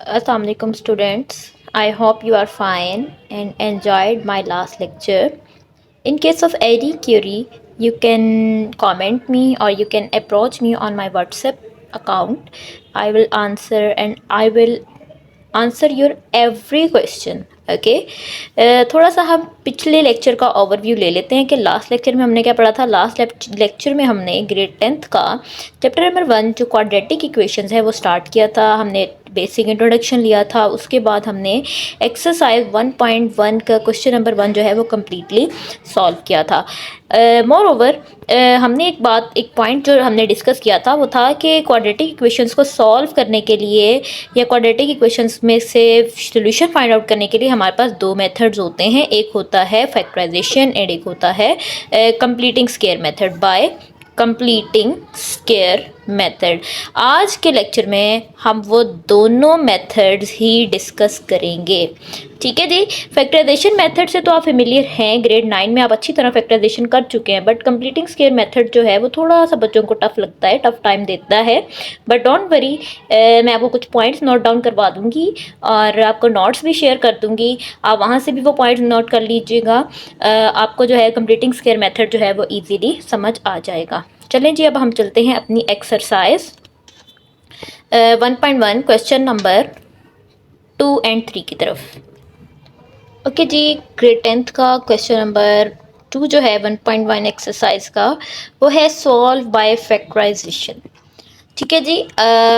Assalamualaikum students. I hope you are fine and enjoyed my last lecture. In case of any query, you can comment me or you can approach me on my WhatsApp account. I will answer and I will answer your every question. Okay, थोड़ा सा हम पिछले lecture का overview ले लेते हैं कि last lecture में हमने क्या पढ़ा था। लास्ट लेक्चर में हमने ग्रेड 10th का चैप्टर नंबर 1 जो क्वाड्रेटिक इक्वेशंस है वो स्टार्ट किया था। हमने बेसिक इंट्रोडक्शन लिया था, उसके बाद हमने एक्सरसाइज 1.1 का क्वेश्चन नंबर 1 जो है वो कम्प्लीटली सॉल्व किया था। मोर ओवर हमने एक पॉइंट जो हमने डिस्कस किया था वो था कि क्वाड्रेटिक इक्वेशंस को सॉल्व करने के लिए या क्वाड्रेटिक इक्वेशंस में से सॉल्यूशन फाइंड आउट करने के लिए हमारे पास दो मेथड्स होते हैं। एक होता है फैक्टराइजेशन एंड एक होता है completing square method by completing square method. आज के लेक्चर में हम वो दोनों मेथड्स ही डिस्कस करेंगे। ठीक है जी। फैक्टराइजेशन मेथड से तो आप फेमिलियर हैं, ग्रेड 9 में आप अच्छी तरह फैक्टराइजेशन कर चुके हैं, बट कंप्लीटिंग स्क्वायर मेथड जो है वो थोड़ा सा बच्चों को टफ लगता है, टफ टाइम देता है। बट डोंट वरी, मैं आपको कुछ पॉइंट्स नोट डाउन करवा दूंगी और आपको नोट्स भी शेयर कर दूंगी, आप वहाँ से भी वो पॉइंट्स नोट कर लीजिएगा। आपको जो है कंप्लीटिंग स्क्वायर मेथड जो है वो ईजीली समझ आ जाएगा। चलें जी, अब हम चलते हैं अपनी एक्सरसाइज 1.1 क्वेश्चन नंबर 2 एंड 3 की तरफ। ओके जी, ग्रेड 10th का क्वेश्चन नंबर 2 जो है 1.1 एक्सरसाइज का वो है सॉल्व बाय फैक्टराइजेशन। ठीक है जी।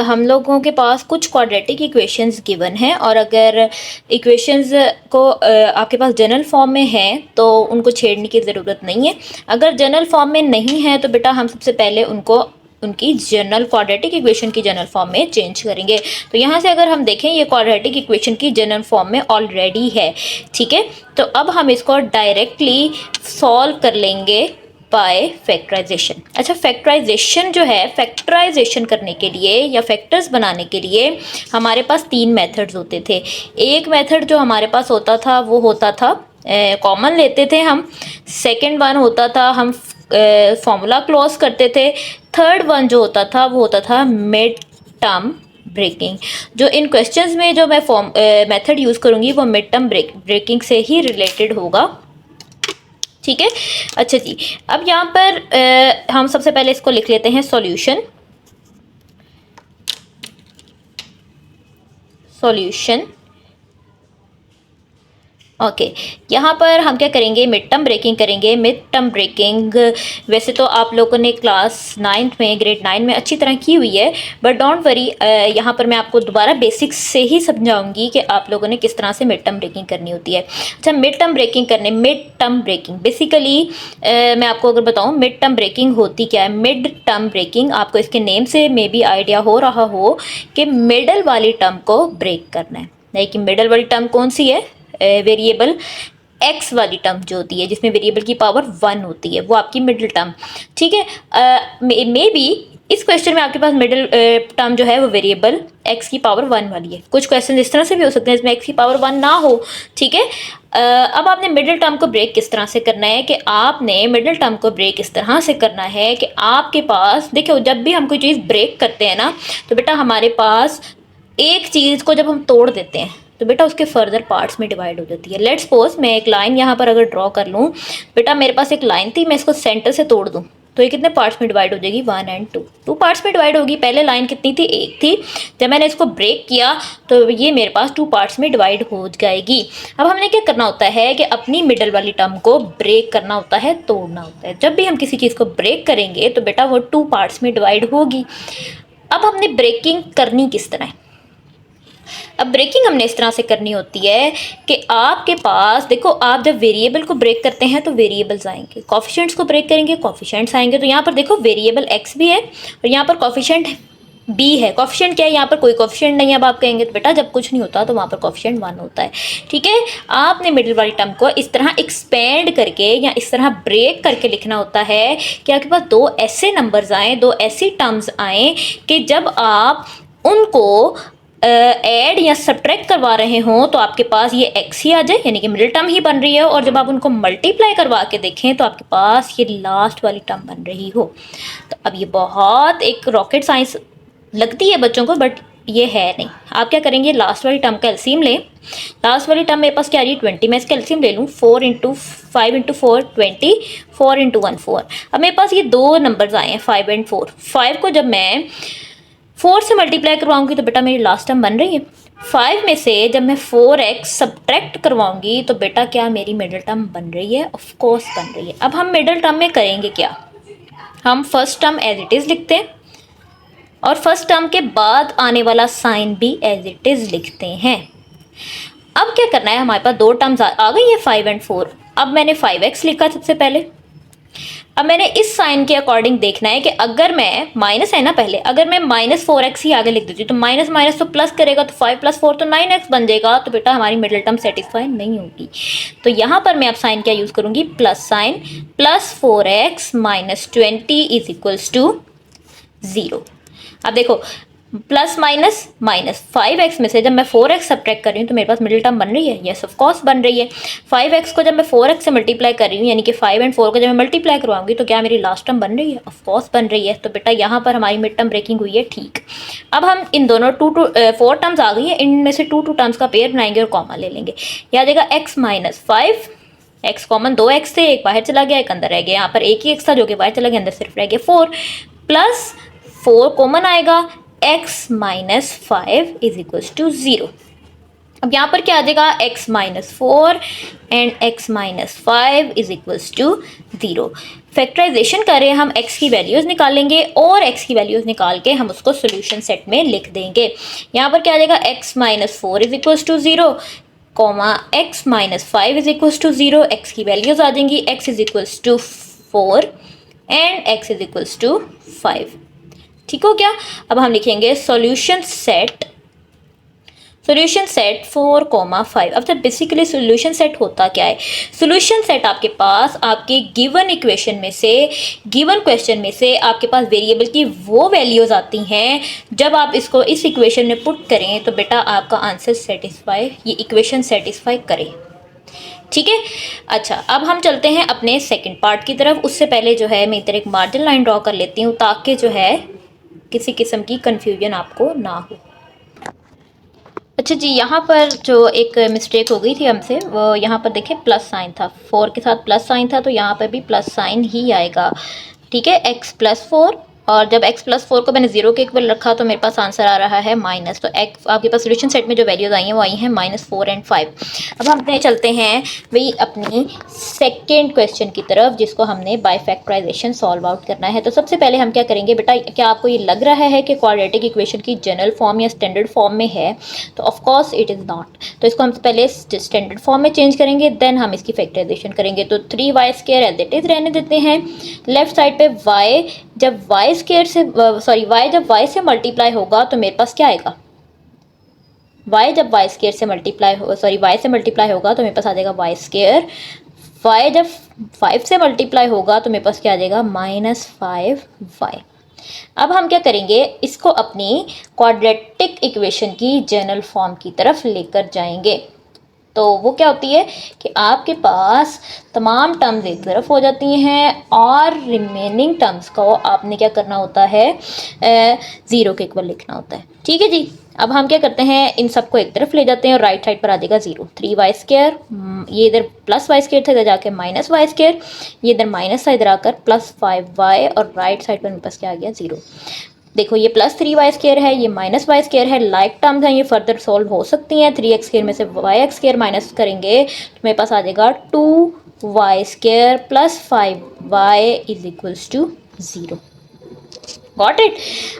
हम लोगों के पास कुछ क्वाड्रेटिक इक्वेशंस गिवन हैं और अगर इक्वेशंस को आपके पास जनरल फॉर्म में है तो उनको छेड़ने की ज़रूरत नहीं है। अगर जनरल फॉर्म में नहीं है तो बेटा हम सबसे पहले उनकी जनरल क्वाड्रेटिक इक्वेशन की जनरल फॉर्म में चेंज करेंगे। तो यहाँ से अगर हम देखें ये क्वाड्रेटिक इक्वेशन की जनरल फॉर्म में ऑलरेडी है। ठीक है, तो अब हम इसको डायरेक्टली सॉल्व कर लेंगे बाय फैक्टराइजेशन। अच्छा, फैक्टराइजेशन जो है, फैक्टराइजेशन करने के लिए या फैक्टर्स बनाने के लिए हमारे पास 3 मेथड्स होते थे। एक मेथड जो हमारे पास होता था वो होता था कॉमन लेते थे हम। सेकंड वन होता था हम फॉर्मूला क्लोज करते थे। थर्ड वन जो होता था वो होता था मिड टर्म ब्रेकिंग। जो इन क्वेश्चंस में जो मैं मेथड यूज़ करूँगी वो मिड टर्म ब्रेकिंग से ही रिलेटेड होगा। ठीक है। अच्छा जी, अब यहाँ पर हम सबसे पहले इसको लिख लेते हैं सॉल्यूशन। ओके, यहाँ पर हम क्या करेंगे, मिड टर्म ब्रेकिंग करेंगे। मिड टर्म ब्रेकिंग वैसे तो आप लोगों ने क्लास 9th में, ग्रेड 9 में अच्छी तरह की हुई है, बट डोंट वरी, यहाँ पर मैं आपको दोबारा बेसिक्स से ही समझाऊंगी कि आप लोगों ने किस तरह से मिड टर्म ब्रेकिंग करनी होती है। अच्छा, मिड टर्म ब्रेकिंग बेसिकली मैं आपको अगर बताऊँ मिड टर्म ब्रेकिंग होती क्या है। मिड टर्म ब्रेकिंग आपको इसके नेम से मे बी आइडिया हो रहा हो कि मिडल वाली टर्म को ब्रेक करना है। लाइक मिडल वाली टर्म कौन सी है, वेरिएबल एक्स वाली टर्म जो होती है जिसमें वेरिएबल की पावर 1 होती है, वो आपकी मिडिल टर्म। ठीक है, मे बी इस क्वेश्चन में आपके पास मिडिल टर्म जो है वो वेरिएबल एक्स की पावर 1 वाली है। कुछ क्वेश्चन इस तरह से भी हो सकते हैं इसमें एक्स की पावर 1 ना हो। ठीक है, अब आपने मिडिल टर्म को ब्रेक किस तरह से करना है कि आपने मिडिल टर्म को ब्रेक इस तरह से करना है कि आपके पास देखो, जब भी हम कोई चीज़ ब्रेक करते हैं ना तो बेटा हमारे पास एक चीज़ को जब हम तोड़ देते हैं तो बेटा उसके फर्दर पार्ट्स में डिवाइड हो जाती है। लेट्स सपोज मैं एक लाइन यहाँ पर अगर ड्रॉ कर लूँ, बेटा मेरे पास एक लाइन थी, मैं इसको सेंटर से तोड़ दूँ तो ये कितने पार्ट्स में डिवाइड हो जाएगी, 1 और 2, 2 पार्ट्स में डिवाइड होगी। पहले लाइन कितनी थी, एक थी। जब मैंने इसको ब्रेक किया तो ये मेरे पास 2 पार्ट्स में डिवाइड हो जाएगी। अब हमने क्या करना होता है कि अपनी मिडल वाली टर्म को ब्रेक करना होता है, तोड़ना होता है। जब भी हम किसी चीज़ को ब्रेक करेंगे तो बेटा वो 2 पार्ट्स में डिवाइड होगी। अब हमने ब्रेकिंग करनी किस तरह है, अब ब्रेकिंग हमने इस तरह से करनी होती है कि आपके पास देखो, आप जब वेरिएबल को ब्रेक करते हैं तो वेरिएबल्स आएंगे, कॉफिशिएंट्स को ब्रेक करेंगे कॉफिशिएंट्स आएंगे। तो यहाँ पर देखो वेरिएबल एक्स भी है और यहाँ पर कॉफिशिएंट बी है। कॉफिशिएंट क्या है, यहाँ पर कोई कॉफिशिएंट नहीं है। अब आप कहेंगे तो बेटा जब कुछ नहीं होता तो वहाँ पर कॉफिशिएंट 1 होता है। ठीक है, आपने मिडिल वाली टर्म को इस तरह एक्सपेंड करके या इस तरह ब्रेक करके लिखना होता है कि आपके पास 2 ऐसे नंबर्स आए, 2 ऐसी टर्म्स आए कि जब आप उनको ऐड या सब्ट्रैक्ट करवा रहे हो तो आपके पास ये एक्स ही आ जाए, यानी कि मिडिल टर्म ही बन रही है। और जब आप उनको मल्टीप्लाई करवा के देखें तो आपके पास ये लास्ट वाली टर्म बन रही हो। तो अब ये बहुत एक रॉकेट साइंस लगती है बच्चों को, बट ये है नहीं। आप क्या करेंगे, लास्ट वाली टर्म का एलसीएम लें। लास्ट वाली टर्म मेरे पास क्या आ रही है 20, मैं इसका एलसीएम ले लूँ 4 इंटू 5 इंटू 4 20, 4 इंटू 1 4। अब मेरे पास ये दो नंबर्स आए हैं 5 एंड 4। 5 को जब मैं 4 से मल्टीप्लाई करवाऊंगी तो बेटा मेरी लास्ट टर्म बन रही है। 5 में से जब मैं 4x सब्ट्रैक्ट करवाऊंगी तो बेटा क्या मेरी मिडिल टर्म बन रही है, ऑफ कोर्स बन रही है। अब हम मिडिल टर्म में करेंगे क्या, हम first term as it is लिखते हैं और फर्स्ट टर्म के बाद आने वाला साइन भी एज इट इज़ लिखते हैं। अब क्या करना है, हमारे पास दो टर्म्स आ गई है 5 एंड 4। अब मैंने 5x लिखा सबसे पहले। अब मैंने इस साइन के अकॉर्डिंग देखना है कि अगर मैं माइनस है ना पहले, अगर मैं -4x ही आगे लिख देती हूँ तो माइनस माइनस तो प्लस करेगा, तो 5 + 4 तो 9x बन जाएगा। तो बेटा हमारी मिडिल टर्म सेटिस्फाई नहीं होगी। तो यहाँ पर मैं अब साइन क्या यूज़ करूँगी, प्लस साइन, +4x - 20 = 0। अब देखो प्लस माइनस माइनस, 5x में से जब मैं 4x सब्ट्रैक्ट कर रही हूँ तो मेरे पास मिडिल टर्म बन रही है, यस ऑफ कोर्स बन रही है। 5x को जब मैं 4x से मल्टीप्लाई कर रही हूँ, यानी कि 5 एंड 4 को जब मैं मल्टीप्लाई करवाऊंगी तो क्या मेरी लास्ट टर्म बन रही है, ऑफ कोर्स बन रही है। तो बेटा यहाँ पर हमारी मिड टर्म ब्रेकिंग हुई है, ठीक। अब हम इन दोनों 4 टर्म्स आ गई है, इनमें से 2 टर्म्स का पेयर बनाएंगे और कॉमा ले लेंगे। यह आ जाएगा x - 5, x कॉमन 2x थे, एक बाहर चला गया एक अंदर रह गया, यहाँ पर एक ही x था जो कि बाहर चला गया, अंदर सिर्फ रह गया 4, प्लस 4 कॉमन आएगा, x - 5 = 0। अब यहाँ पर क्या आ जाएगा, x - 4 एंड x - 5 = 0। फैक्टराइजेशन करें हम, x की वैल्यूज़ निकालेंगे और x की वैल्यूज़ निकाल के हम उसको सोल्यूशन सेट में लिख देंगे। यहाँ पर क्या आ जाएगा, x - 4 = 0, x - 5 = 0। x की वैल्यूज़ आ जाएंगी, x = 4 एंड x = 5। ठीक हो गया। अब हम लिखेंगे सॉल्यूशन सेट 4, 5। अब जब बेसिकली सॉल्यूशन सेट होता क्या है, सॉल्यूशन सेट आपके पास आपके गिवन इक्वेशन में से, गिवन क्वेश्चन में से आपके पास वेरिएबल की वो वैल्यूज़ आती हैं, जब आप इसको इस इक्वेशन में पुट करें तो बेटा आपका आंसर सेटिस्फाई, ये इक्वेशन सेटिस्फाई करे। ठीक है। अच्छा, अब हम चलते हैं अपने सेकंड पार्ट की तरफ। उससे पहले जो है मैं इधर एक मार्जिन लाइन ड्रॉ कर लेती हूँ ताकि जो है किसी किस्म की कन्फ्यूजन आपको ना हो। अच्छा जी, यहाँ पर जो एक मिस्टेक हो गई थी हमसे, वो यहाँ पर देखिए प्लस साइन था, 4 के साथ प्लस साइन था, तो यहाँ पर भी प्लस साइन ही आएगा। ठीक है, x + 4, और जब x + 4 को मैंने 0 के इक्वल रखा तो मेरे पास आंसर आ रहा है माइनस। तो x आपके पास सोल्यूशन सेट में जो वैल्यूज़ आई हैं वो आई हैं -4 एंड 5। अब हम अपने चलते हैं वही अपनी सेकेंड क्वेश्चन की तरफ, जिसको हमने बाय फैक्टराइजेशन सॉल्व आउट करना है। तो सबसे पहले हम क्या करेंगे बेटा, क्या आपको ये लग रहा है कि क्वाड्रेटिक इक्वेशन की जनरल फॉर्म या स्टैंडर्ड फॉर्म में है? तो ऑफकोर्स इट इज़ नॉट। तो इसको हम पहले स्टैंडर्ड फॉर्म में चेंज करेंगे, देन हम इसकी फैक्टराइजेशन करेंगे। तो 3y² एज इट इज़ रहने देते हैं। लेफ्ट साइड पे y, जब y स्क्वायर से y जब y से मल्टीप्लाई होगा तो मेरे पास क्या आएगा, y जब y स्क्वायर से मल्टीप्लाई y से मल्टीप्लाई होगा तो मेरे पास आ जाएगा y²। y जब 5 से मल्टीप्लाई होगा तो मेरे पास क्या आ जाएगा, -5y। अब हम क्या करेंगे, इसको अपनी क्वाड्रेटिक इक्वेशन की जनरल फॉर्म की तरफ लेकर जाएंगे। तो वो क्या होती है कि आपके पास तमाम टर्म्स एक तरफ हो जाती हैं और रिमेनिंग टर्म्स को आपने क्या करना होता है, 0 के इक्वल लिखना होता है। ठीक है जी। अब हम क्या करते हैं, इन सबको एक तरफ ले जाते हैं और राइट साइड पर आ जाएगा 0। 3y², ये इधर +y² था, इधर जाके -y², ये इधर माइनस था, इधर आकर +5y, और राइट साइड पर मेरे पास क्या आ गया, 0। देखो ये +3y² है, ये -y² है, लाइक टर्म्स हैं, ये फर्दर सॉल्व हो सकती हैं। 3x² में से y² माइनस करेंगे तो मेरे पास आ जाएगा 2y² + 5y = 0। Got it.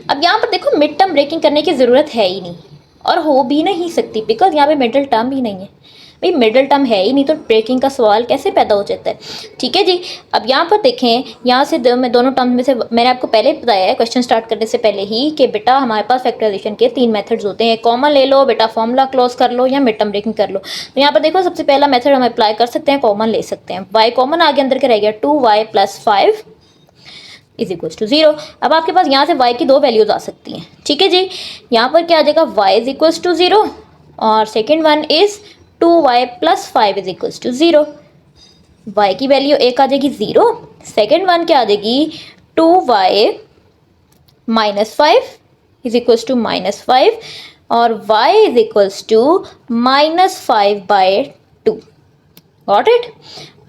अब यहाँ पर देखो मिड टर्म ब्रेकिंग करने की ज़रूरत है ही नहीं और हो भी नहीं सकती, बिकॉज यहाँ पे मिडिल टर्म ही नहीं है। भाई मिडिल टर्म है ही नहीं तो ब्रेकिंग का सवाल कैसे पैदा हो जाता है। ठीक है जी। अब यहाँ पर देखें, यहाँ से मैं दोनों टर्म्स में से, मैंने आपको पहले ही बताया है क्वेश्चन स्टार्ट करने से पहले ही कि बेटा हमारे पास फैक्टराइजेशन के 3 मेथड्स होते हैं। कॉमन ले लो बेटा, फॉर्मूला क्लोज कर लो, या मिड टर्म ब्रेकिंग कर लो। तो यहाँ पर देखो सबसे पहला मेथड हम अप्लाई कर सकते हैं, कॉमन ले सकते हैं। y कॉमन आगे अंदर के रह गया, 2y + 5 = 0। अब आपके पास यहाँ से y की 2 वैल्यूज आ सकती हैं। ठीक है जी। यहाँ पर क्या आ जाएगा, y = 0, और second one is 2y + 5 = 0। y की वैल्यू एक आ जाएगी 0, सेकेंड वन क्या आ जाएगी 2y - 5 इज इक्वल्स टू -5 और y is equals to -5/2। Got it.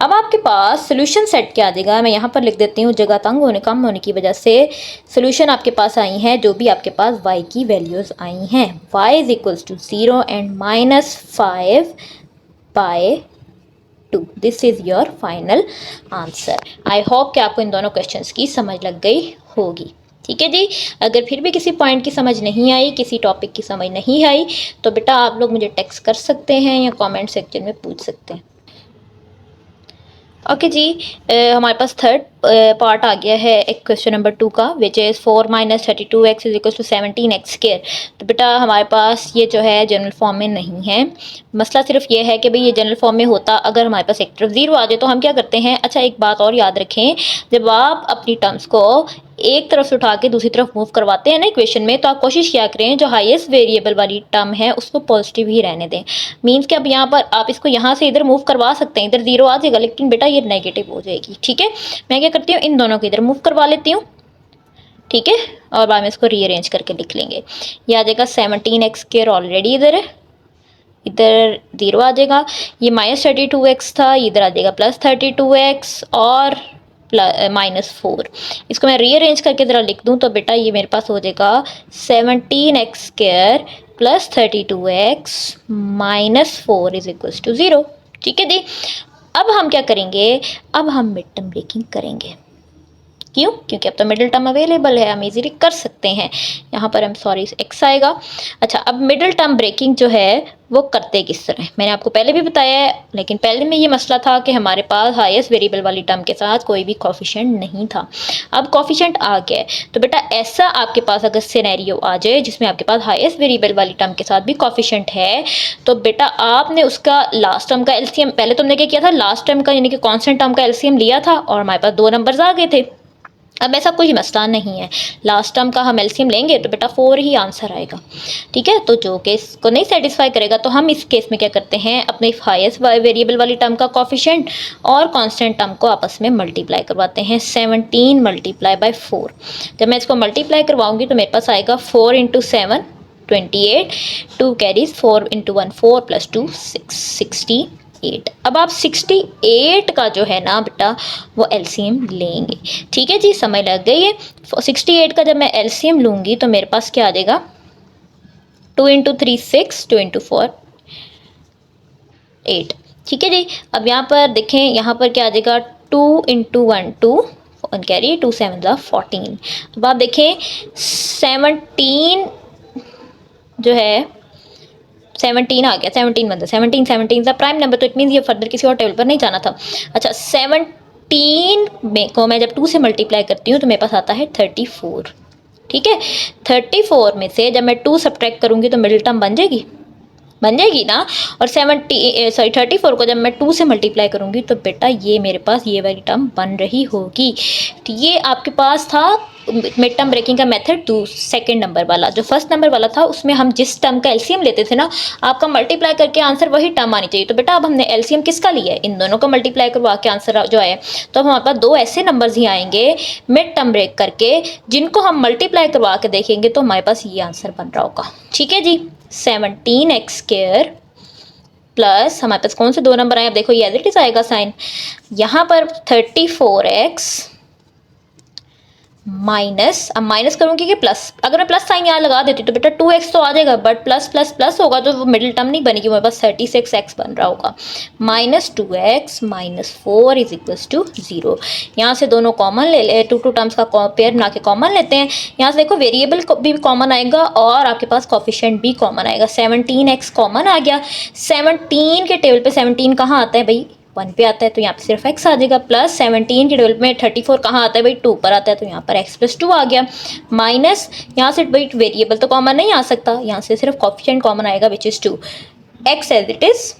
अब आपके पास सोल्यूशन सेट क्या आ जाएगा, मैं यहाँ पर लिख देती हूँ, जगह कम होने की वजह से सोल्यूशन आपके पास आई हैं जो भी आपके पास y की वैल्यूज़ आई हैं। y is equals to 0 and -5/2। This is your final answer. I hope कि आपको इन दोनों क्वेश्चंस की समझ लग गई होगी। ठीक है जी। अगर फिर भी किसी पॉइंट की समझ नहीं आई, किसी टॉपिक की समझ नहीं आई, तो बेटा आप लोग मुझे टेक्स्ट कर सकते हैं या कमेंट सेक्शन में पूछ सकते हैं। ओके जी। हमारे पास थर्ड पार्ट आ गया है एक क्वेश्चन नंबर 2 का, which is 4 - 32x is equal to 17x²। तो बेटा हमारे पास ये जो है जनरल फॉर्म में नहीं है। मसला सिर्फ ये है कि भाई ये जनरल फॉर्म में होता अगर हमारे पास एक तरफ 0 आ जाए तो हम क्या करते हैं। अच्छा एक बात और याद रखें, जब आप अपनी टर्म्स को एक तरफ से उठा के दूसरी तरफ मूव करवाते हैं ना इक्वेशन में, तो आप कोशिश किया करें जो हाईएस्ट वेरिएबल वाली टर्म है उसको पॉजिटिव ही रहने दें। मीन्स कि अब यहाँ पर आप इसको यहाँ से इधर मूव करवा सकते हैं, इधर 0 आ जाएगा, लेकिन बेटा ये नेगेटिव हो जाएगी। ठीक है, मैं क्या करती हूँ, इन दोनों को इधर मूव करवा लेती हूँ। ठीक है, और बाद में इसको रीअरेंज करके लिख लेंगे। ये आ जाएगा 17x² ऑलरेडी इधर है, इधर 0 आ जाएगा। ये -32x था, इधर आ जाएगा +32x और -4। इसको मैं रीअरेंज करके ज़रा लिख दूँ तो बेटा ये मेरे पास हो जाएगा 17x² + 32x -4 is equals to 0। ठीक है जी। अब हम क्या करेंगे, अब हम मिड टर्म ब्रेकिंग करेंगे। क्यों? क्योंकि अब तो मिडिल टर्म अवेलेबल है, हम इजीली कर सकते हैं। यहाँ पर हम सॉरी x आएगा। अच्छा, अब मिडिल टर्म ब्रेकिंग जो है वो करते किस तरह, मैंने आपको पहले भी बताया है, लेकिन पहले में ये मसला था कि हमारे पास हाईएस्ट वेरिएबल वाली टर्म के साथ कोई भी कॉफिशेंट नहीं था। अब कॉफिशेंट आ गया है, तो बेटा ऐसा आपके पास अगर सिनेरियो आ जाए जिसमें आपके पास हाईएस्ट वेरिएबल वाली टर्म के साथ भी कॉफिशेंट है, तो बेटा आपने उसका लास्ट टर्म का एलसीएम, पहले तुमने क्या किया था, लास्ट टर्म का यानी कि कांस्टेंट टर्म का एलसीएम लिया था और हमारे पास 2 नंबर्स आ गए थे। अब ऐसा कोई मसला नहीं है, लास्ट टर्म का हम एलसीएम लेंगे तो बेटा 4 ही आंसर आएगा। ठीक है, तो जो केस को नहीं सेटिस्फाई करेगा तो हम इस केस में क्या करते हैं, अपने हाईएस्ट वेरिएबल वाली टर्म का कॉफिशेंट और कांस्टेंट टर्म को आपस में मल्टीप्लाई करवाते हैं। 17 × 4। जब मैं इसको मल्टीप्लाई करवाऊंगी तो मेरे पास आएगा 4 × 7 28, 2 कैरीज 4 × 1 4 + 2 6 68। अब आप 68 का जो है ना बेटा वो एलसीएम लेंगे। ठीक है जी, समय लग गई है। 68 का जब मैं एलसीएम लूँगी तो मेरे पास क्या आ जाएगा, 2 × 3 6, 2 × 4 8। ठीक है जी। अब यहाँ पर देखें, यहाँ पर क्या आ जाएगा, 2 × 1 2 1 कैरी 2 7 14। अब आप देखें 17 जो है 17 आ गया, 17 बनता है, 17 प्राइम नंबर, तो इट मीन्स ये फर्दर किसी और टेबल पर नहीं जाना था। अच्छा, 17 में को मैं जब 2 से मल्टीप्लाई करती हूँ तो मेरे पास आता है 34। ठीक है, 34 में से जब मैं 2 सब्ट्रैक्ट करूँगी तो मिडिल टर्म बन जाएगी ना। और 34 को जब मैं 2 से मल्टीप्लाई करूँगी तो बेटा ये मेरे पास ये वाली टर्म बन रही होगी। तो ये आपके पास था मिड टर्म ब्रेकिंग का मेथड, सेकंड नंबर वाला। जो फर्स्ट नंबर वाला था उसमें हम जिस टर्म का एलसीएम लेते थे ना, आपका मल्टीप्लाई करके आंसर वही टर्म आनी चाहिए। तो बेटा अब हमने एलसीएम किसका लिया है, इन दोनों का मल्टीप्लाई करवा के आंसर जो है, तो अब हमारे पास 2 ऐसे नंबर्स ही आएंगे मिड टर्म ब्रेक करके जिनको हम मल्टीप्लाई करवा के देखेंगे तो हमारे पास ये आंसर बन रहा होगा। ठीक है जी, 17x² प्लस हमारे पास कौन से 2 नंबर आए, अब देखो ये एज इट इज आएगा साइन, यहाँ पर 34x माइनस, अब माइनस करूँगी कि प्लस, अगर मैं प्लस साइन यहाँ लगा देती तो बेटा 2x तो आ जाएगा, बट प्लस प्लस प्लस होगा तो वो मिडिल टर्म नहीं बनेगी, मेरे पास 36x बन रहा होगा। -2x -4 is equals to 0। यहाँ से दोनों कॉमन ले ले, 2 टर्म्स का पेयर बना के कॉमन लेते हैं। यहाँ से देखो वेरिएबल भी कॉमन आएगा और आपके पास कॉफिशिएंट भी कॉमन आएगा। 17x कॉमन आ गया। 17 के टेबल पे 17 कहाँ आता है भाई, 1 पे आता है, तो यहाँ पे सिर्फ x आ जाएगा। प्लस 17 के टेबल में 34 कहाँ आता है भाई, 2 पर आता है, तो यहाँ पर x + 2 आ गया। माइनस यहाँ से भाई वेरिएबल तो कॉमन नहीं आ सकता, यहाँ से सिर्फ कॉफिशिएंट कॉमन आएगा which is 2। x as it is,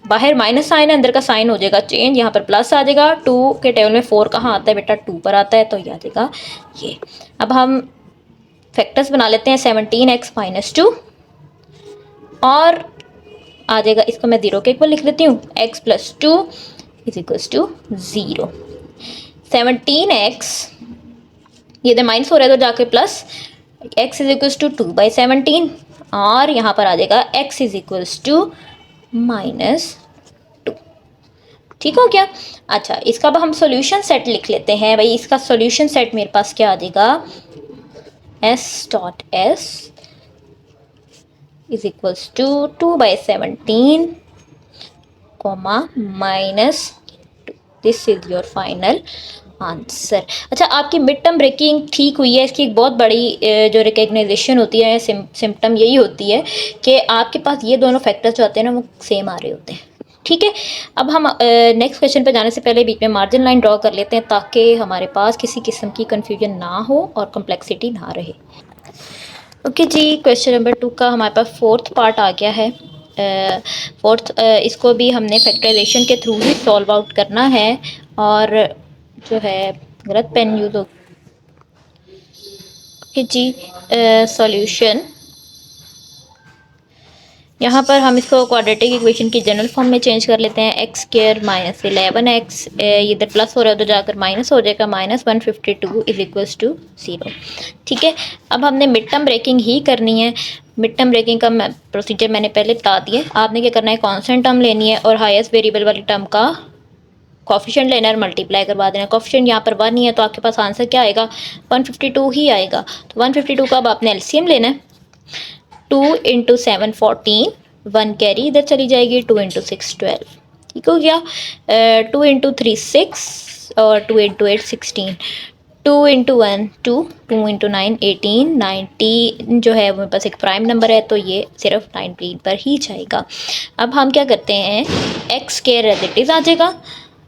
बाहर माइनस साइन है, अंदर का साइन हो जाएगा चेंज, यहाँ पर प्लस आ जाएगा। 2 के टेबल में 4 कहाँ आता है बेटा, 2 पर आता है, तो ये आ जाएगा ये। अब हम फैक्टर्स बना लेते हैं, 17x - 2 और आ जाएगा, इसको मैं 0 के इक्वल लिख लेती हूँ, x + 2 is equals to 0। 17x ये इधर माइनस हो रहा है तो जाके plus, x is equals to 2/17 और यहाँ पर आ जाएगा x इज इक्वल्स टू -2। ठीक हो गया। अच्छा, इसका अब हम सॉल्यूशन सेट लिख लेते हैं भाई। इसका सॉल्यूशन सेट मेरे पास क्या आ जाएगा, s.s is equals to 2/17 -2। This is your final answer. अच्छा, आपकी मिड टर्म ब्रेकिंग ठीक हुई है। इसकी एक बहुत बड़ी जो रिकग्नाइजेशन होती है, सिम्टम यही होती है कि आपके पास ये दोनों फैक्टर्स जो आते हैं ना वो सेम आ रहे होते हैं। ठीक है, अब हम नेक्स्ट क्वेश्चन पे जाने से पहले बीच में मार्जिन लाइन ड्रॉ कर लेते हैं ताकि हमारे पास किसी किस्म की कन्फ्यूजन ना हो और कम्प्लेक्सिटी ना रहे। ओके जी, क्वेश्चन नंबर 2 का हमारे पास फोर्थ पार्ट आ गया है। इसको भी हमने फैक्टराइजेशन के थ्रू ही सॉल्व आउट करना है और जो है गलत पेन यूज़ हो। ओके जी, सॉल्यूशन यहाँ पर हम इसको क्वाड्रेटिक इक्वेशन की जनरल फॉर्म में चेंज कर लेते हैं। एक्स स्क्वायर -11x, इधर प्लस हो रहा है तो जाकर माइनस हो जाएगा, -152 इज इक्वल्स टू 0। ठीक है, अब हमने मिड टर्म ब्रेकिंग ही करनी है। मिड टर्म ब्रेकिंग का प्रोसीजर मैंने पहले बता दिया। आपने क्या करना है, कॉन्स्टेंट टर्म लेनी है और हाईएस्ट वेरिएबल वाली टर्म का कॉफिशिएंट लेना है, मल्टीप्लाई करवा देना। कॉफिशिएंट यहाँ पर 1 ही है तो आपके पास आंसर क्या आएगा, 152 ही आएगा। तो 152 का अब आपने एलसीएम लेना है। 2 × 7 14, 1 कैरी इधर चली जाएगी, 2 × 6 12। ठीक हो गया। 2 × 3 6 और 2 × 8 16, 2 × 1 2, 2 × 9 18, 19 जो है वो मेरे पास एक प्राइम नंबर है तो ये सिर्फ 19 पर ही जाएगा। अब हम क्या करते हैं, x square as it is आ जाएगा।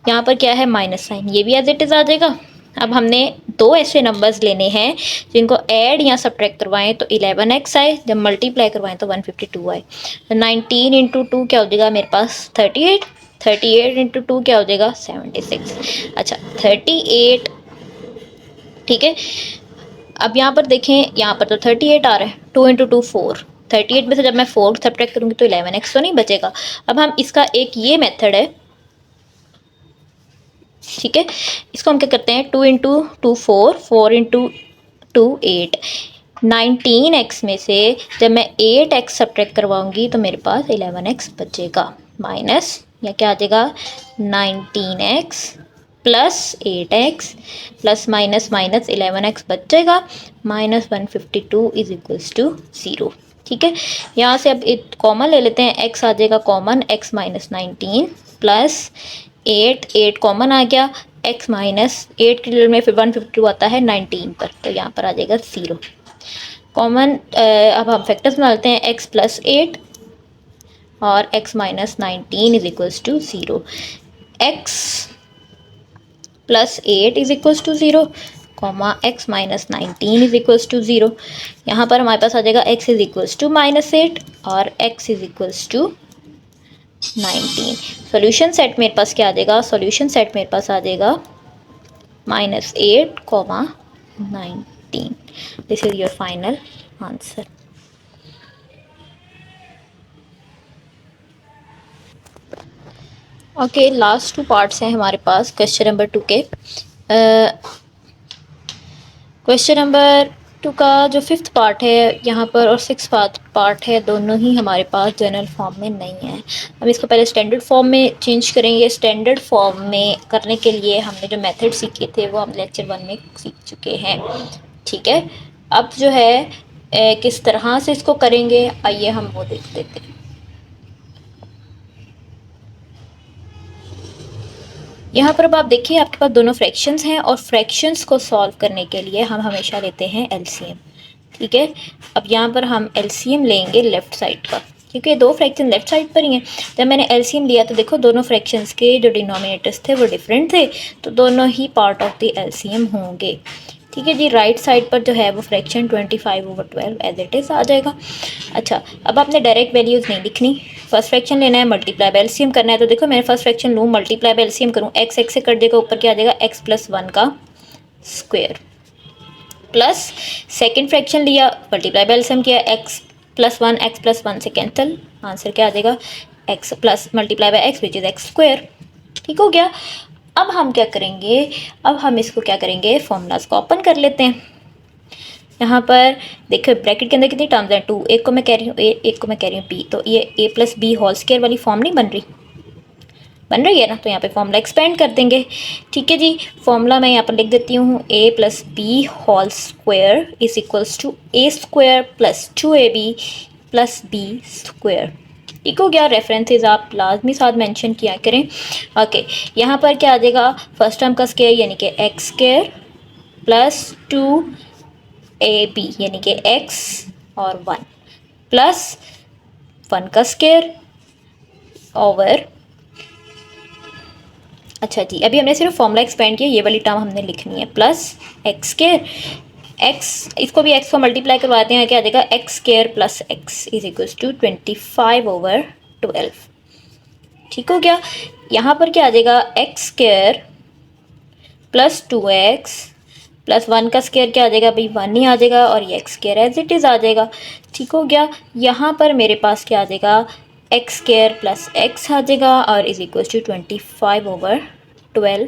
यहाँ पर क्या है, माइनस साइन, ये भी एज इट इज़ आ जाएगा। अब हमने दो ऐसे नंबर्स लेने हैं जिनको ऐड या सब्ट्रैक्ट करवाएं तो 11x आए, जब मल्टीप्लाई करवाएं तो 152 आए। तो 19 × 2 क्या हो जाएगा मेरे पास 38, 38 × 2 क्या हो जाएगा 76। अच्छा 38, ठीक है। अब यहाँ पर देखें, यहाँ पर तो 38 आ रहा है, 2 × 2 4, 38 में से जब मैं 4 सब्ट्रैक्ट करूँगी तो 11x तो नहीं बचेगा। अब हम इसका एक ये मेथड है, ठीक है, इसको हम क्या करते हैं, 2 × 2 4, 4 × 2 8, 19x में से जब मैं 8x सब्ट्रैक्ट करवाऊंगी तो मेरे पास 11x बचेगा, माइनस या क्या आ जाएगा 19x plus 8x plus minus minus 11x बच जाएगा, -152 इज इक्वल्स टू 0। ठीक है, यहाँ से अब एक कॉमन ले लेते हैं, x आ जाएगा कॉमन, x -19 प्लस 8 कॉमन आ गया, x -8 के लिए में फिर 152 आता है 19 पर, तो यहाँ पर आ जाएगा 0 कॉमन। अब हम फैक्टर्स बना लेते हैं, x + 8 और x -19 is equals to 0, x + 8 is equals to 0, comma x -19 is equals to 0। यहाँ पर हमारे पास आ जाएगा x इज इक्वल्स टू -8 और x is equals to 19। Solution set मेरे पास क्या आ जाएगा, सॉल्यूशन सेट मेरे पास आ जाएगा -8, 19। This is your final answer. Okay, last 2 parts हैं हमारे पास क्वेश्चन नंबर 2 के। क्वेश्चन नंबर 2 का जो 5th पार्ट है यहाँ पर और 6th पार्ट है, दोनों ही हमारे पास जनरल फॉर्म में नहीं है। हम इसको पहले स्टैंडर्ड फॉर्म में चेंज करेंगे। स्टैंडर्ड फॉर्म में करने के लिए हमने जो मेथड सीखे थे वो हम लेक्चर 1 में सीख चुके हैं। ठीक है, अब जो है किस तरह से इसको करेंगे, आइए हम वो देख लेते हैं। यहाँ पर अब आप देखिए आपके पास दोनों फ्रैक्शंस हैं और फ्रैक्शंस को सॉल्व करने के लिए हम हमेशा लेते हैं एलसीएम। ठीक है, अब यहाँ पर हम एलसीएम लेंगे लेफ़्ट साइड का, क्योंकि दो फ्रैक्शन लेफ़्ट साइड पर ही हैं। जब मैंने एलसीएम लिया तो देखो दोनों फ्रैक्शंस के जो डिनोमिनेटर्स थे वो डिफरेंट थे, तो दोनों ही पार्ट ऑफ द एलसीएम होंगे। ठीक है जी, राइट साइड पर जो है वो फ्रैक्शन 25/12 एज इट इज़ आ जाएगा। अच्छा, अब आपने डायरेक्ट वैल्यूज़ नहीं लिखनी, फर्स्ट फ्रैक्शन लेना है, मल्टीप्लाई बाय एलसीएम करना है। तो देखो मैंने फर्स्ट फ्रैक्शन लूँ, मल्टीप्लाई बाय एलसीएम करूँ, x से कट देगा, ऊपर क्या आ जाएगा x + 1 का स्क्वायर, प्लस सेकेंड फ्रैक्शन लिया, मल्टीप्लाई बाय एलसीएम किया, x + 1 x + 1 से कैंसिल, आंसर क्या आ जाएगा x plus multiply by x which is x square. ठीक हो गया। अब हम क्या करेंगे, अब हम इसको क्या करेंगे, फॉर्मूलाज को ओपन कर लेते हैं। यहाँ पर देखो ब्रैकेट के अंदर कितनी टर्म्स हैं, 2, एक को मैं कह रही हूँ ए, एक को मैं कह रही हूँ बी, तो ये a plus b whole square वाली फॉर्म नहीं बन रही है ना, तो यहाँ पे फॉर्मूला एक्सपेंड कर देंगे। ठीक है जी, फॉर्मूला मैं यहाँ पर लिख देती हूँ a plus b whole square is equals to a square plus 2ab plus b square. ठीक हो गया। रेफरेंसेस आप लाजमी साथ मेंशन किया करें। ओके, यहाँ पर क्या आ जाएगा, फर्स्ट टर्म का स्क्वायर यानी कि एक्स स्क्वायर प्लस 2ab यानी कि x और 1 प्लस 1 का स्क्वायर ओवर, अच्छा जी, अभी हमने सिर्फ फॉर्मूला एक्सपेंड किया, ये वाली टर्म हमने लिखनी है प्लस एक्स स्क्वायर, एक्स इसको भी एक्स को मल्टीप्लाई करवाते हैं, क्या आ जाएगा x square plus x is equals to 25/12। ठीक हो गया। यहाँ पर क्या आ जाएगा x square plus 2x plus 1 का स्क्वायर क्या आ जाएगा भाई 1 ही आ जाएगा, और ये x square as it is आ जाएगा। ठीक हो गया। यहाँ पर मेरे पास क्या आ जाएगा एक्स स्क्वायर प्लस एक्स आ जाएगा और इज इक्वल्स टू 25/12।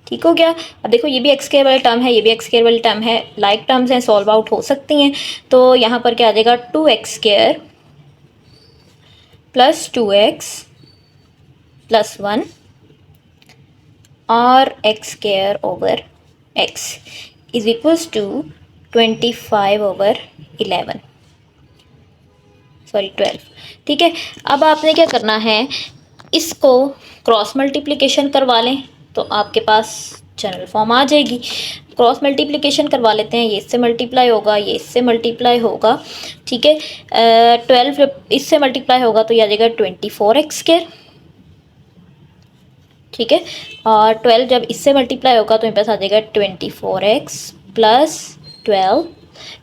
ठीक हो गया। अब देखो ये भी एक्स स्क्वायर वाली टर्म है, ये भी एक्स स्क्वायर वाली टर्म है, लाइक टर्म्स हैं, सॉल्व आउट हो सकती हैं। तो यहाँ पर क्या आ जाएगा 2x square plus 2x plus 1 और x square over x is equals to 25/11, sorry 12। ठीक है, अब आपने क्या करना है, इसको क्रॉस मल्टीप्लिकेशन करवा लें तो आपके पास जनरल फॉर्म आ जाएगी। क्रॉस मल्टीप्लिकेशन करवा लेते हैं, ये इससे मल्टीप्लाई होगा, ये इससे मल्टीप्लाई होगा। ठीक है, 12 जब इससे मल्टीप्लाई होगा तो ये आ जाएगा 24x स्क्वायर। ठीक है, और 12 जब इससे मल्टीप्लाई होगा तो मेरे पास आ जाएगा 24x plus 12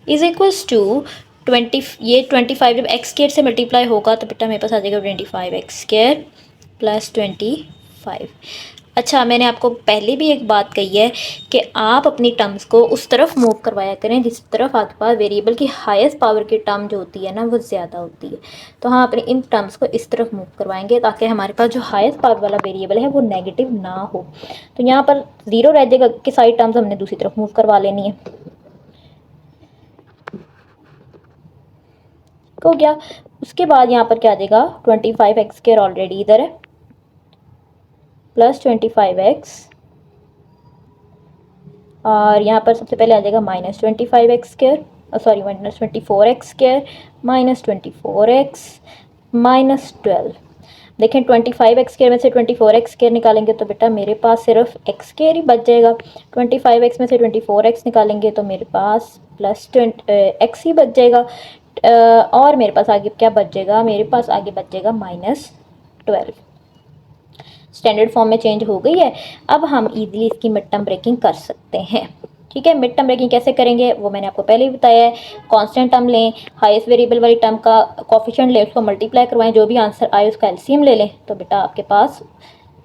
is equals to 20, ये 25 जब एक्स स्क्वायर से मल्टीप्लाई होगा तो बेटा मेरे पास आ जाएगा 25x स्क्वायर प्लस 25। अच्छा, मैंने आपको पहले भी एक बात कही है कि आप अपनी टर्म्स को उस तरफ मूव करवाया करें जिस तरफ आपके पास वेरिएबल की हाईएस्ट पावर की टर्म जो होती है ना वो ज़्यादा होती है। तो हाँ, अपनी इन टर्म्स को इस तरफ मूव करवाएंगे ताकि हमारे पास जो हाईएस्ट पावर वाला वेरिएबल है वो नेगेटिव ना हो। तो यहाँ पर 0 रह जाएगा कि सारी टर्म्स हमने दूसरी तरफ मूव करवा लेनी है। हो गया। उसके बाद यहाँ पर क्या आ जाएगा 25x स्क्वायर ऑलरेडी इधर है प्लस 25x, और यहाँ पर सबसे पहले आ जाएगा minus 25x square, sorry minus 24x square minus 24x minus 12। देखें 25x स्क्वायर में से 24x स्क्वायर निकालेंगे तो बेटा मेरे पास सिर्फ x स्क्वायर ही बच जाएगा। 25x में से 24x निकालेंगे तो मेरे पास प्लस x ही बच जाएगा, और मेरे पास आगे क्या बच जाएगा, मेरे पास आगे बच जाएगा माइनस 12। स्टैंडर्ड फॉर्म में चेंज हो गई है। अब हम इजीली इसकी मिड टर्म ब्रेकिंग कर सकते हैं। ठीक है, मिड टर्म ब्रेकिंग कैसे करेंगे वो मैंने आपको पहले ही बताया है। कांस्टेंट टर्म लें, हाईएस्ट वेरिएबल वाली टर्म का कोफिशिएंट लें, उसको मल्टीप्लाई करवाएं, जो भी आंसर आए उसका एलसीएम ले लें, तो बेटा आपके पास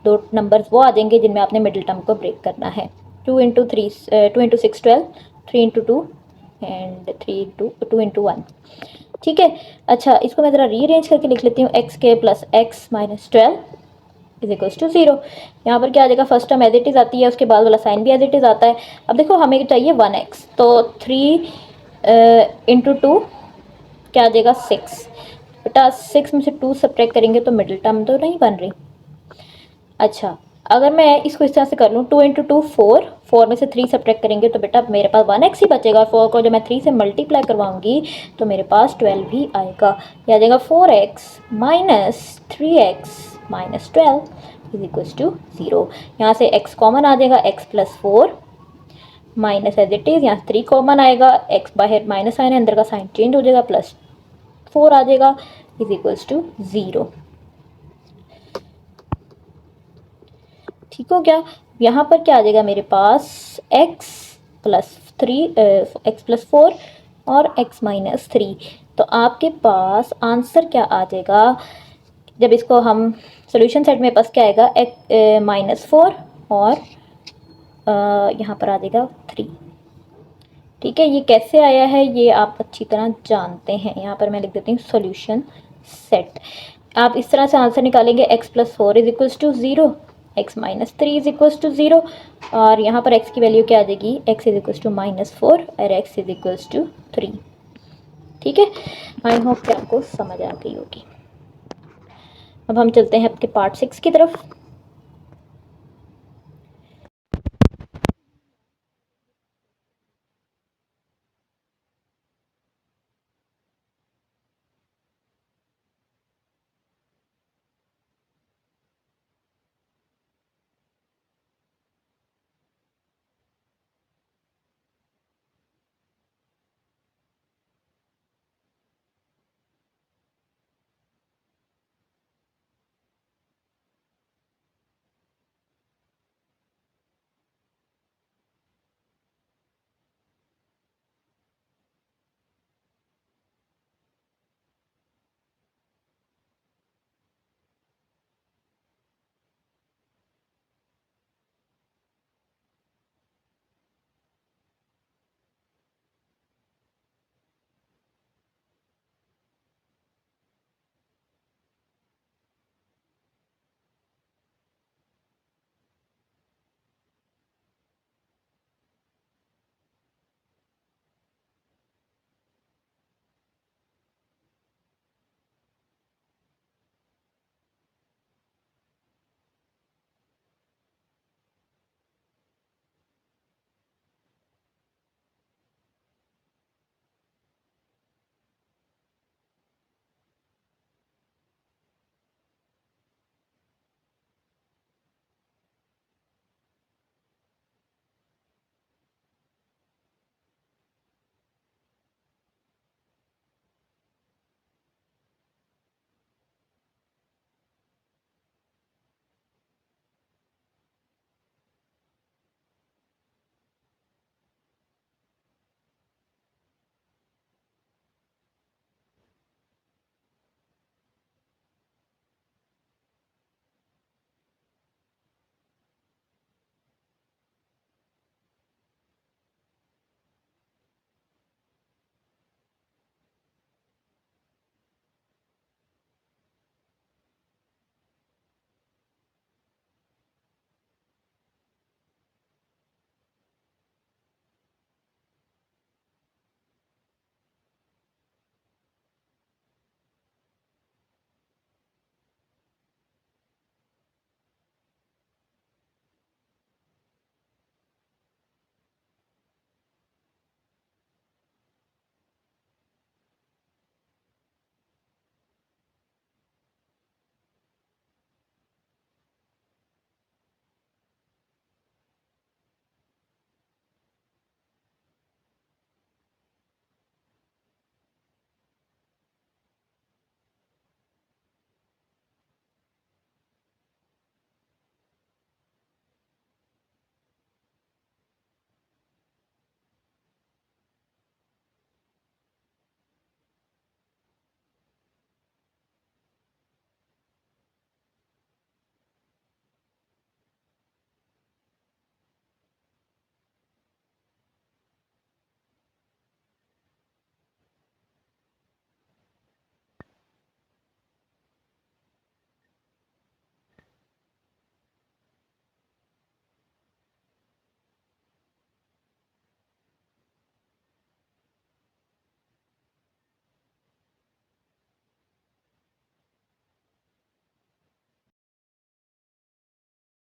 दो नंबर्स वो आ जाएंगे जिनमें आपने मिडिल टर्म को ब्रेक करना है। 2 इंटू 6 12, 3 इंटू 2 एंड 2 इंटू 1। ठीक है, अच्छा इसको मैं ज़रा रीअरेंज करके लिख लेती हूँ, एक्स के plus x minus 12 is equals to 0। यहाँ पर क्या आ जाएगा, first term as it is आती है, उसके बाद वाला साइन भी एज इट इज़ आता है। अब देखो हमें चाहिए 1x, तो 3 इंटू 2 क्या आ जाएगा 6। बेटा 6 में से 2 सब्ट्रैक्ट करेंगे तो मिडिल टर्म तो नहीं बन रही। अच्छा, अगर मैं इसको इस तरह से कर लूँ 2 इंटू 2 4 में से 3 सब्ट्रैक्ट करेंगे तो बेटा मेरे पास 1x ही बचेगा। 4 को जब मैं 3 से मल्टीप्लाई करवाऊंगी तो मेरे पास 12 ही आएगा। यह आ जाएगा 4x minus 3x minus 12 is equals to 0। यहाँ से x कॉमन आ जाएगा, x plus 4 minus as it is, यहाँ 3 कॉमन आएगा, x बाहर माइनस साइन है, अंदर का साइन चेंज हो जाएगा, प्लस 4 आ जाएगा इज इक्वल्स टू 0। ठीक हो गया। यहाँ पर क्या आ जाएगा मेरे पास x प्लस 4 और x माइनस 3। तो आपके पास आंसर क्या आ जाएगा, जब इसको हम सॉल्यूशन सेट में पास क्या आएगा, x माइनस 4 और यहाँ पर आ जाएगा 3। ठीक है, ये कैसे आया है ये आप अच्छी तरह जानते हैं। यहाँ पर मैं लिख देती हूँ सॉल्यूशन सेट। आप इस तरह से आंसर निकालेंगे, x plus 4 is equals to 0, x minus three is equals to 0 और यहाँ पर x की वैल्यू क्या आ जाएगी, x इज इक्वल्स टू -4 और x इज इक्वल्स टू 3। ठीक है, आई होप कि आपको समझ आ गई होगी। अब हम चलते हैं आपके पार्ट 6 की तरफ।